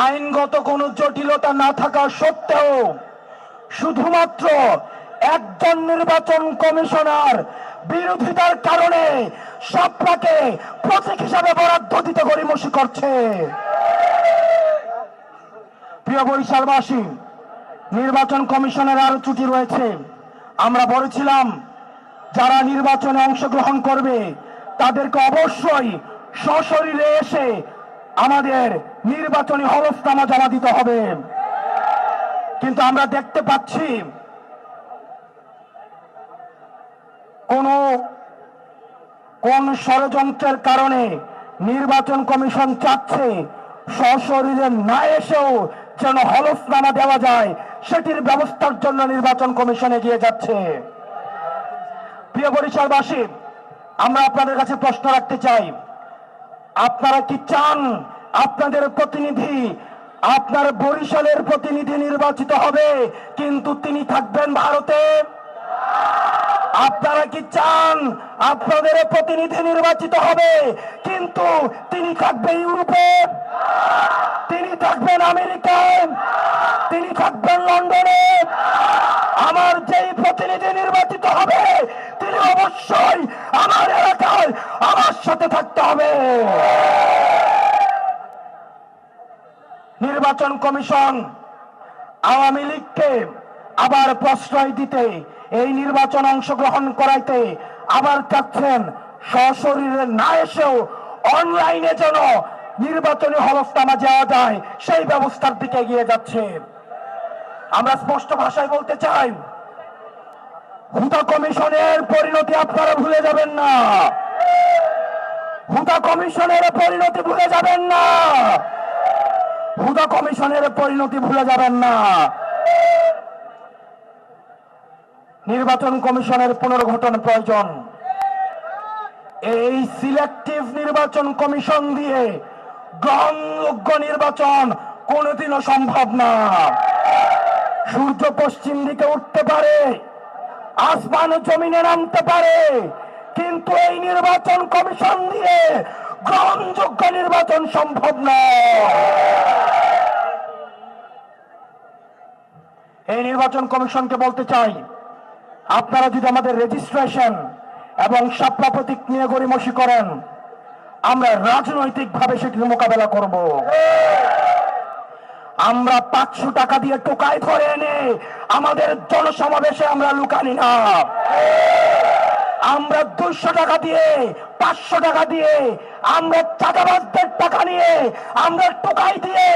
আইনগত কোনো জটিলতা না থাকা সত্ত্বেও শুধুমাত্র একজন নির্বাচন কমিশনার বিরোধিতার কারণে শাপলাকে প্রতীক হিসাবে বরাদ্দ দিতে গড়িমসি করছে। প্রিয় বরিশালবাসী, নির্বাচন কমিশনের আরো ত্রুটি রয়েছে। আমরা বলেছিলাম যারা নির্বাচনে অংশগ্রহণ করবে তাদেরকে অবশ্যই সশরীরে এসে আমাদের নির্বাচনী হলফনামা জমা দিতে হবে। কিন্তু আমরা দেখতে পাচ্ছি কোন ষড়যন্ত্রের কারণে নির্বাচন কমিশন চাচ্ছে সশরীরে না এসেও যেন হলফনামা দেওয়া যায়, সেটির ব্যবস্থার জন্য নির্বাচন কমিশন এগিয়ে যাচ্ছে। প্রিয় বরিশালবাসী, আমরা আপনাদের কাছে প্রশ্ন রাখতে চাই, আপনারা কি চান আপনাদের প্রতিনিধি, আপনার বরিশালের প্রতিনিধি নির্বাচিত হবে কিন্তু তিনি থাকবেন ভারতে? আপনারা কি চান আপনাদের প্রতিনিধি নির্বাচিত হবে কিন্তু তিনি থাকবেন ইউরোপে, তিনি থাকবেন আমেরিকায়, তিনি থাকবেন লন্ডনে? আমার যেই প্রতিনিধি নির্বাচিত হবে তিনি অবশ্যই আমার এলাকায় আমার সাথে থাকতে হবে। নির্বাচন কমিশন আওয়ামী লীগকে আবার প্রশ্রয় দিতে, এই নির্বাচন অংশগ্রহণ করাইতে আবার চাচ্ছেন সশরীরে না এসেও অনলাইনে যেন নির্বাচনী হলফনামা দেওয়া যায় সেই ব্যবস্থার দিকে এগিয়ে যাচ্ছে। আমরা স্পষ্ট ভাষায় বলতে চাই, হুদা কমিশনের পরিণতি আপনারা ভুলে যাবেন না, হুদা কমিশনের পরিণতি ভুলে যাবেন না, হুদা কমিশনের পরিণতি ভুলে যাবেন না। নির্বাচন কমিশনের পুনর্গঠন প্রয়োজন। এই সিলেক্টিভ নির্বাচন কমিশন দিয়ে গ্রহণযোগ্য নির্বাচন কোনদিনও সম্ভব না। সূর্য পশ্চিম দিকে উঠতে পারে, আসমান জমিনে নামতে পারে, কিন্তু এই নির্বাচন কমিশন দিয়ে গ্রহণযোগ্য নির্বাচন সম্ভব না। এই নির্বাচন কমিশনকে বলতে চাই, আপনারা যদি আমাদের রেজিস্ট্রেশন এবং শাপলা প্রতীক নিয়ে গড়িমসি করেন, আমরা রাজনৈতিকভাবে সেটির মোকাবেলা করব। আমরা 500 টাকা দিয়ে টোকাই ধরে এনে আমাদের জনসমাবেশে আমরা লুকানি না। আমরা 200 টাকা দিয়ে, 500 টাকা দিয়ে, আমরা চাঁদাবাজদের টাকা নিয়ে, আমরা টোকাই দিয়ে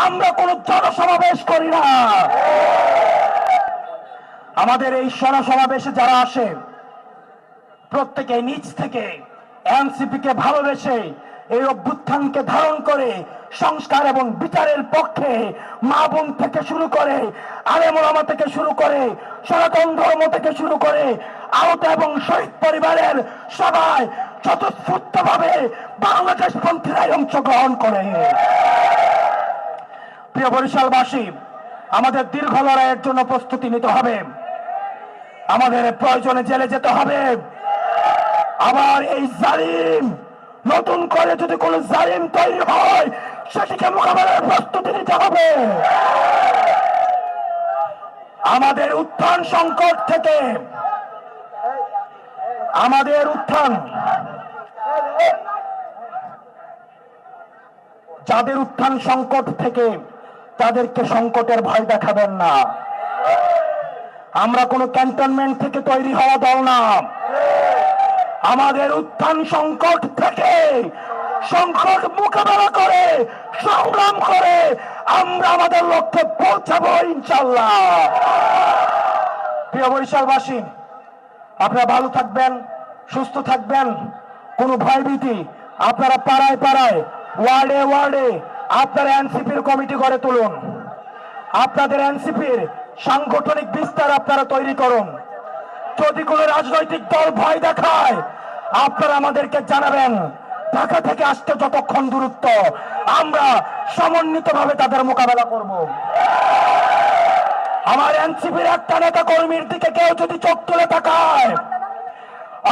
আমরা কোন জনসমাবেশ করি না। আমাদের এই জনসমাবেশে যারা আসে প্রত্যেকে নিজ থেকে এনসিপি কে ভালোবেসে এই অভ্যুত্থানকে ধারণ করে সংস্কার এবং বিচারের পক্ষে মা বোন থেকে শুরু করে, আলেম ওলামা থেকে শুরু করে, সনাতন ধর্ম থেকে শুরু করে আহত এবং শহীদ পরিবারের সবাই স্বতঃস্ফূর্তভাবে বাংলাদেশপন্থীরাই অংশগ্রহণ করে। প্রিয় বরিশালবাসী, আমাদের দীর্ঘ লড়াইয়ের জন্য প্রস্তুতি নিতে হবে। আমাদের প্রয়োজনে জেলে যেতে হবে। আবার এই জালিম, নতুন করে যদি কোন জালিম তৈরি হয় সেটিকে মোকাবেলার প্রস্তুতি নিতে হবে। আমাদের উত্থান সংকট থেকে, আমাদের উত্থান, যাদের উত্থান সংকট থেকে তাদেরকে সংকটের ভয় দেখাবেন না। আমরা কোন ক্যান্টনমেন্ট থেকে তৈরি হওয়া দল না। আমাদের উত্থান সংকট থেকে, সংকট মোকাবেলা করে, সংগ্রাম করে আমরা আমাদের লক্ষ্যে পৌঁছাবো ইনশাআল্লাহ। প্রিয় বরিশালবাসী, আপনারা ভালো থাকবেন, সুস্থ থাকবেন। কোনো ভয়ভীতি, আপনারা পাড়ায় পাড়ায়, ওয়ার্ডে ওয়ার্ডে আপনারা এনসিপির কমিটি গড়ে তুলুন। আপনাদের এনসিপির সাংগঠনিক বিস্তার আপনারা তৈরি করুন। যদি কোনো রাজনৈতিক দল ভয় দেখায় আপনারা আমাদেরকে জানাবেন। ঢাকা থেকে আসতে যতক্ষণ দূরত্ব, আমরা সমন্বিতভাবে তাদের মোকাবেলা করব। আমার এনসিপির একটা নেতা কর্মীর দিকে কেউ যদি চোখ তুলে তাকায়,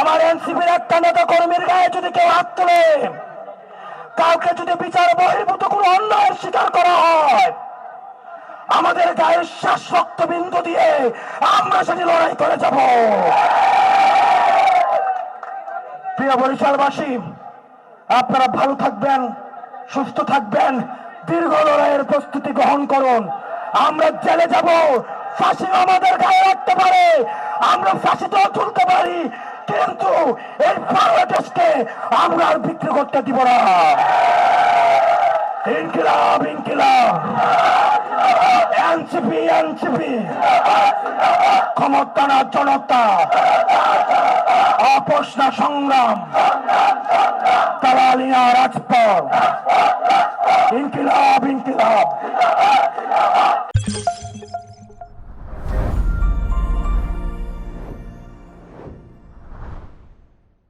আমার এনসিপির একটা নেতা কর্মীর গায়ে যদি কেউ হাত তুলে, কাউকে যদি বিচার বহির্ভূত কোনো অন্যায়ের শিকার করা হয়, নয়, আমাদের গায়ের শ্বাস রক্তবিন্দু দিয়ে আমরা সেটি লড়াই করে যাব। প্রিয় বরিশালবাসী, আপনারা ভালো থাকবেন, সুস্থ থাকবেন, দীর্ঘ লড়াইয়ের প্রস্তুতি গ্রহণ করুন। আমরা জেলে যাব, ফাঁসি আমাদের গায়ে রাখতে পারে, আমরা ফাঁসিতেও তুলতে পারি, কিন্তু এই বাংলাদেশকে আমরা আর বিক্রি করতে দিব না। ইনকিলাব ইনকিলাব, এনসিপি এনসিপি, ক্ষমতা না জনতা, আপোষ না সংগ্রাম, দালালি না রাজপথ, ইনকিলাব ইনকিলাব।